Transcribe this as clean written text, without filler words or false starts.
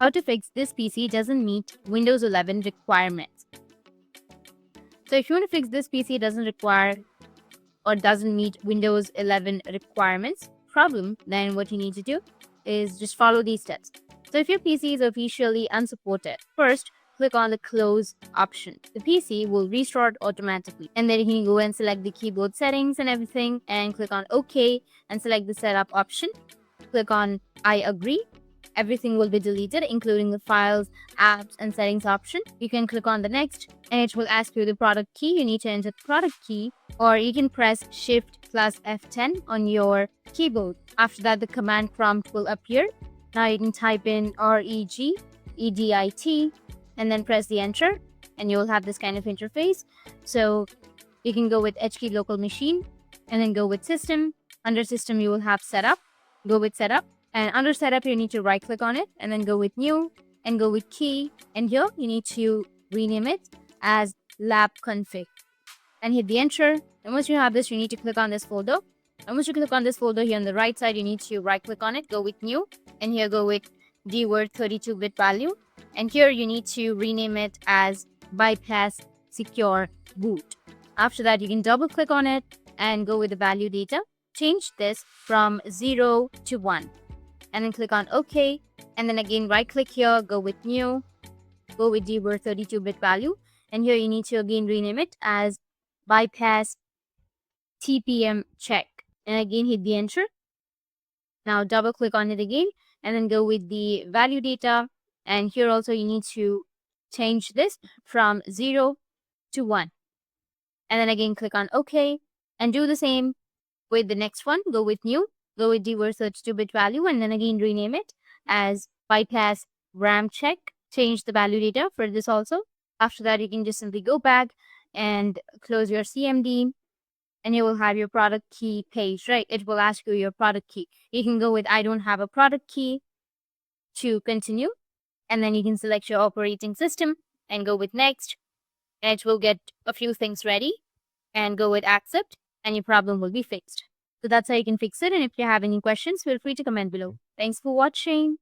How to fix this PC doesn't meet Windows 11 requirements. So if you want to fix this PC doesn't require or doesn't meet Windows 11 requirements problem, then what you need to do is just follow these steps. So if your PC is officially unsupported, first click on the close option. The PC will restart automatically, and then you can go and select the keyboard settings and everything and click on OK and select the setup option. Click on I agree. Everything will be deleted, including the files, apps, and settings option. You can click on the next and it will ask you the product key. You need to enter the product key, or you can press Shift plus F10 on your keyboard. After that, the command prompt will appear. Now you can type in REGEDIT and then press the enter, and you'll have this kind of interface. So you can go with HKey local machine and then go with system. Under system, you will have setup. Go with setup. And under setup, you need to right click on it and then go with new and go with key. And here you need to rename it as LabConfig and hit the enter. And once you have this, you need to click on this folder. And once you click on this folder here on the right side, you need to right click on it, go with new, and here go with DWORD 32-bit value. And here you need to rename it as bypass secure boot. After that, you can double click on it and go with the value data. Change this from 0 to 1. And then click on OK. And then again, right click here, go with new, go with DWORD 32-bit value. And here you need to again rename it as bypass TPM check. And again, hit the enter. Now double click on it again and then go with the value data. And here also you need to change this from 0 to 1. And then again, click on OK and do the same with the next one. Go with new. Go with DWORD 32-bit value and then again rename it as bypass RAM check. Change the value data for this also. After that, you can just simply go back and close your CMD and you will have your product key page, right? It will ask you your product key. You can go with I don't have a product key to continue, and then you can select your operating system and go with next, and it will get a few things ready and go with accept and your problem will be fixed. So that's how you can fix it. And if you have any questions, feel free to comment below. Thanks for watching.